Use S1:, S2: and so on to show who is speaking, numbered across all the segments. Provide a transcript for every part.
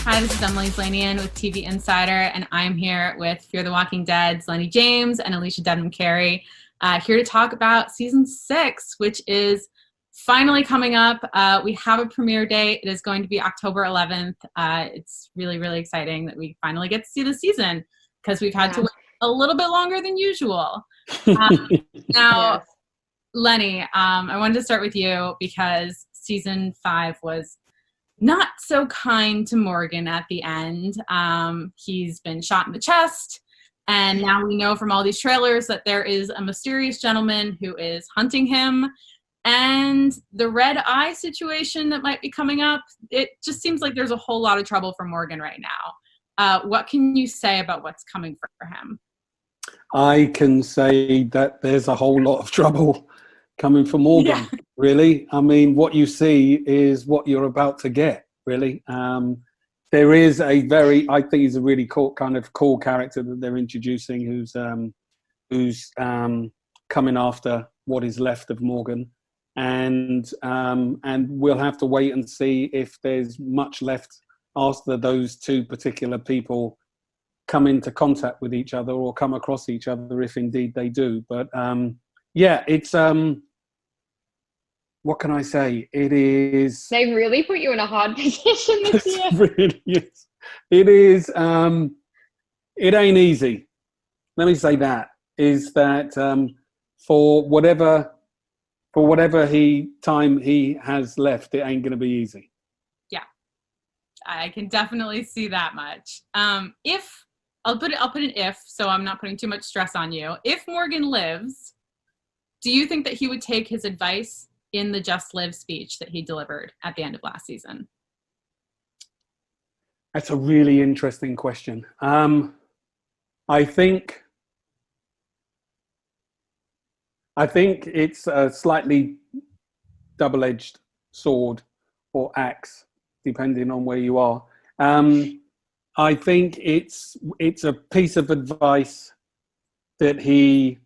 S1: Hi, this is Emily Zlanian with TV Insider, and I'm here with Fear the Walking Dead's Lenny James and Alicia Debnem-Keri, here to talk about season 6, which is finally coming up. We have a premiere date. It is going to be October 11th. It's really, really exciting that we finally get to see the season because we've had to wait a little bit longer than usual. Now, yes. Lenny, I wanted to start with you because season 5 was not so kind to Morgan at the end. He's been shot in the chest, and now we know from all these trailers that there is a mysterious gentleman who is hunting him, and the red eye situation that might be coming up. It just seems like there's a whole lot of trouble for Morgan right now. What can you say about what's coming for him?
S2: I can say that there's a whole lot of trouble coming for Morgan, really. I mean, what you see is what you're about to get, really. There is I think he's a really cool character that they're introducing who's coming after what is left of Morgan. And we'll have to wait and see if there's much left after those two particular people come into contact with each other or come across each other, if indeed they do. But it's what can I say? It is.
S3: They really put you in a hard position this year.
S2: Really is. It is. It ain't easy. Let me say that. Is that for whatever time he has left, it ain't going to be easy.
S1: Yeah, I can definitely see that much. If I'll put an if, so I'm not putting too much stress on you. If Morgan lives, do you think that he would take his advice in the Just Live speech that he delivered at the end of last season?
S2: That's a really interesting question. I think it's a slightly double-edged sword or axe, depending on where you are. I think it's a piece of advice that he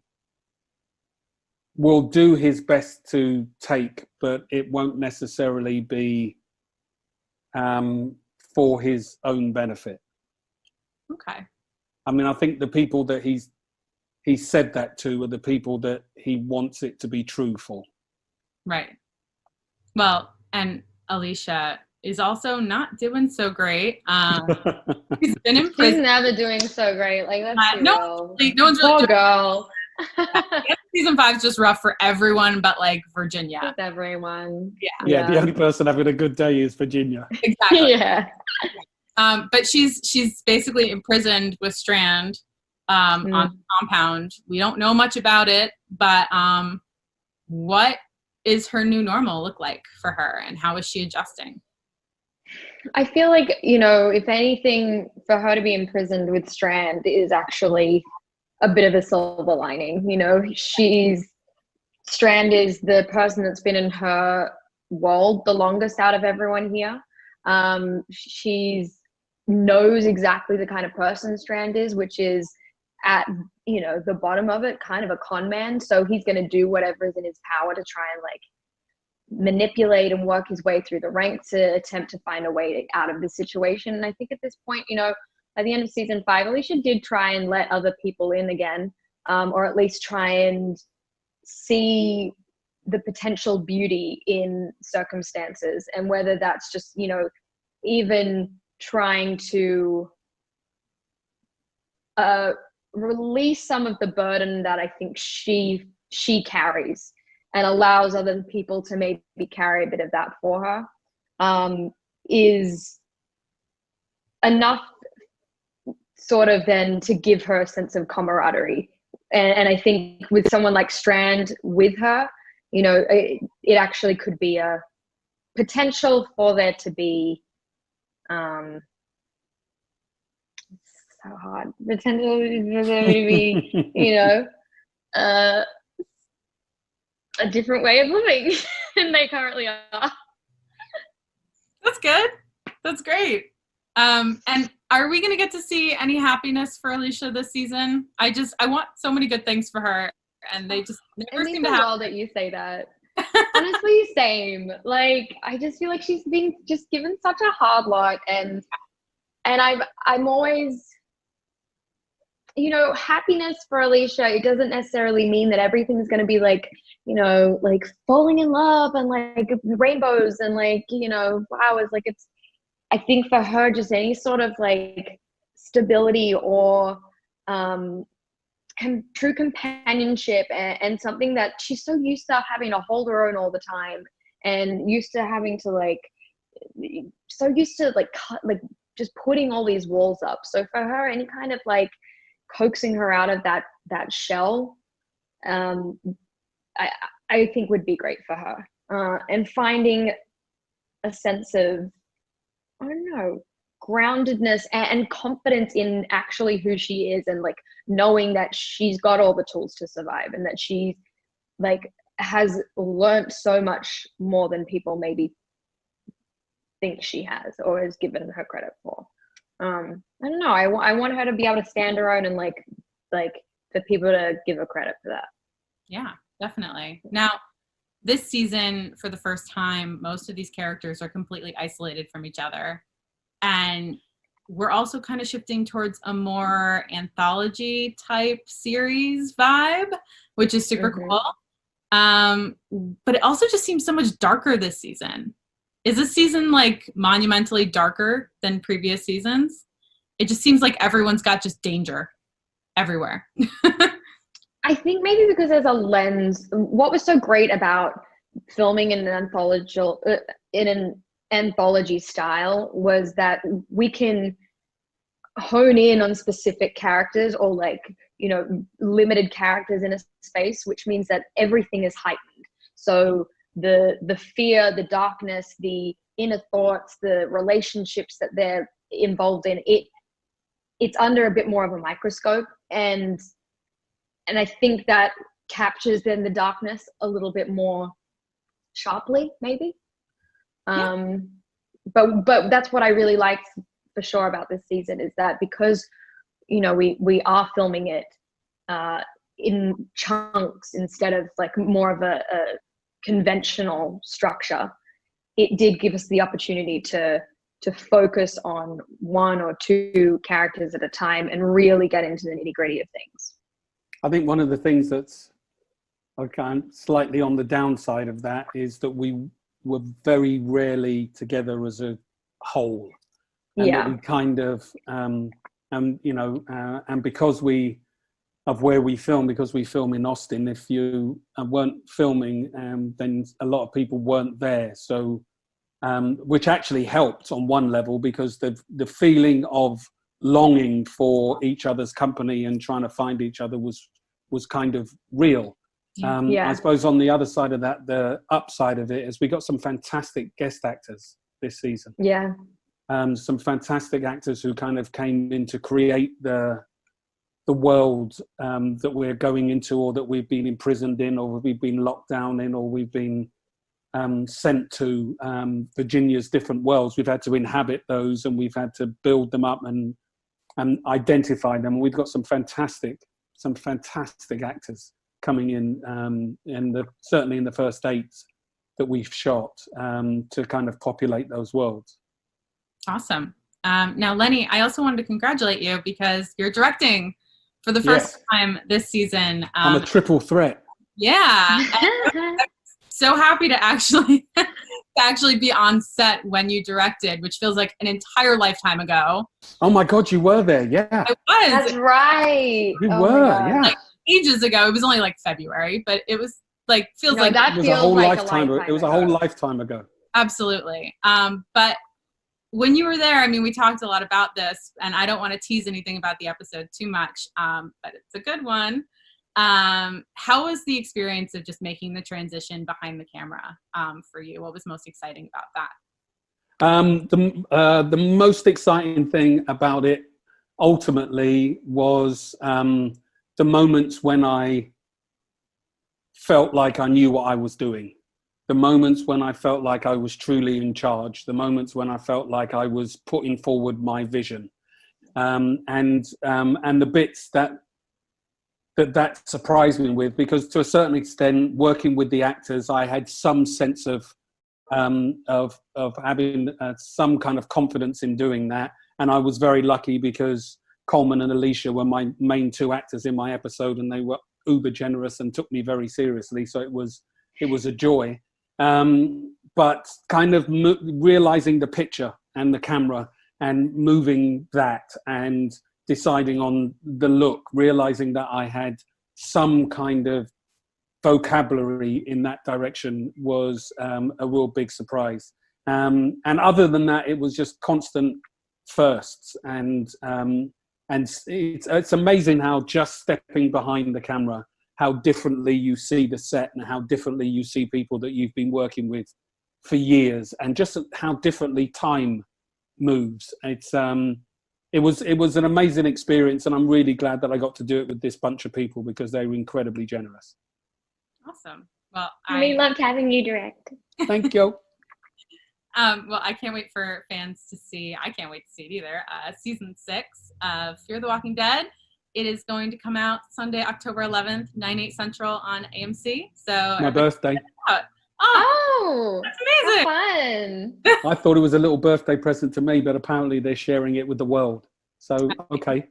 S2: will do his best to take, but it won't necessarily be for his own benefit.
S1: Okay.
S2: I mean, I think the people that he's said that to are the people that he wants it to be true for.
S1: Right. Well, and Alicia is also not doing so great. She's been in prison.
S3: She's never doing so great. Like, let's be
S1: real. No one's
S3: really
S1: Poor
S3: girl.
S1: Season 5 is just rough for everyone but like Virginia.
S3: With everyone.
S2: Yeah, the only person having a good day is Virginia.
S1: Exactly.
S3: Yeah.
S1: But she's basically imprisoned with Strand on the compound. We don't know much about it, but what is her new normal look like for her, and how is she adjusting?
S3: I feel like, if anything, for her to be imprisoned with Strand is actually a bit of a silver lining. Strand is the person that's been in her world the longest out of everyone here. She knows exactly the kind of person Strand is, which is at the bottom of it, kind of a con man. So he's going to do whatever is in his power to try and manipulate and work his way through the ranks to attempt to find a way out of the situation. And I think at this point, at the end of season 5, Alicia did try and let other people in again, or at least try and see the potential beauty in circumstances, and whether that's just, even trying to release some of the burden that I think she carries, and allows other people to maybe carry a bit of that for her, is enough sort of then to give her a sense of camaraderie. And I think with someone like Strand with her, it actually could be a potential for there to be, so hard, potential for there to be, a different way of living than they currently are.
S1: That's good. That's great. And are we going to get to see any happiness for Alicia this season? I want so many good things for her, and they just never seem to happen.
S3: Well that you say that. Honestly, same. I just feel like she's being just given such a hard lot, and And I'm always, you know, happiness for Alycia, it doesn't necessarily mean that everything's going to be like, you know, like falling in love and like rainbows and like, you know, flowers. Like it's, I think for her, just any sort of like stability or true companionship and something that she's so used to having to hold her own all the time and used to having to like, so used to like just putting all these walls up. So for her, any kind of like coaxing her out of that shell, I think would be great for her. And finding a sense of, I don't know, groundedness and confidence in actually who she is, and like knowing that she's got all the tools to survive and that she like has learned so much more than people maybe think she has or has given her credit for. I don't know. I want her to be able to stand her own and like for people to give her credit for that.
S1: Yeah, definitely. Now, this season, for the first time, most of these characters are completely isolated from each other. And we're also kind of shifting towards a more anthology type series vibe, which is super cool. But it also just seems so much darker this season. Is this season like monumentally darker than previous seasons? It just seems like everyone's got just danger everywhere.
S3: I think maybe because there's a lens. What was so great about filming in an anthology style was that we can hone in on specific characters or like, you know, limited characters in a space, which means that everything is heightened. So the fear, the darkness, the inner thoughts, the relationships that they're involved in, it's under a bit more of a microscope, and I think that captures then the darkness a little bit more sharply, maybe. Yeah. But that's what I really liked for sure about this season, is that because, you know, we are filming it in chunks instead of like more of a conventional structure, it did give us the opportunity to focus on one or two characters at a time and really get into the nitty-gritty of things.
S2: I think one of the things that's slightly on the downside of that is that we were very rarely together as a whole. And
S3: yeah.
S2: we kind of, you know, and because where we film, because we film in Austin, if you weren't filming, then a lot of people weren't there. So, which actually helped on one level, because the feeling of longing for each other's company and trying to find each other was kind of real.
S3: Yeah.
S2: I suppose on the other side of that, the upside of it is we got some fantastic guest actors this season.
S3: Yeah.
S2: Some fantastic actors who kind of came in to create the world that we're going into, or that we've been imprisoned in, or we've been locked down in, or we've been sent to Virginia's different worlds. We've had to inhabit those, and we've had to build them up and identify them. We've got some fantastic actors coming in, certainly in the first 8 that we've shot, to kind of populate those worlds.
S1: Awesome. Now, Lenny, I also wanted to congratulate you because you're directing for the first time this season.
S2: I'm a triple threat.
S1: Yeah. So happy to actually be on set when you directed, which feels like an entire lifetime ago.
S2: Oh my God, you were there. Yeah.
S1: I was.
S3: That's right.
S2: You were, yeah.
S1: Like ages ago. It was only like February, but it was like, feels like
S3: that
S2: it was
S3: feels
S2: a whole
S3: like
S2: lifetime. It was a whole lifetime ago.
S1: Absolutely. But when you were there, I mean, we talked a lot about this, and I don't want to tease anything about the episode too much, but it's a good one. How was the experience of just making the transition behind the camera for you? What was most exciting about that?
S2: The most exciting thing about it ultimately was the moments when I felt like I knew what I was doing. The moments when I felt like I was truly in charge, the moments when I felt like I was putting forward my vision, and the bits that surprised me with, because to a certain extent, working with the actors, I had some sense of having some kind of confidence in doing that, And I was very lucky because Coleman and Alicia were my main two actors in my episode, and they were uber generous and took me very seriously. So it was a joy. But kind of realizing the picture and the camera and moving that and deciding on the look, realizing that I had some kind of vocabulary in that direction was a real big surprise. And other than that, it was just constant firsts. And it's amazing how just stepping behind the camera, how differently you see the set and how differently you see people that you've been working with for years, and just how differently time moves. It was an amazing experience, and I'm really glad that I got to do it with this bunch of people because they were incredibly generous.
S1: Awesome. Well,
S3: we loved having you direct.
S2: Thank you.
S1: Well, I can't wait for fans to see. I can't wait to see it either. Season 6 of Fear the Walking Dead. It is going to come out Sunday, October 11th, 9/8 Central on AMC. So
S2: my birthday.
S3: Oh,
S1: that's
S3: amazing!
S1: Fun.
S2: I thought it was a little birthday present to me, but apparently they're sharing it with the world. So okay.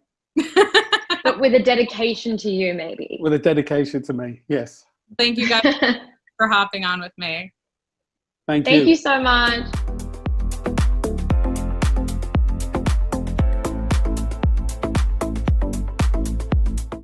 S3: But with a dedication to you, maybe.
S2: With a dedication to me, yes.
S1: Thank you guys for hopping on with me.
S2: Thank you.
S3: Thank you so much.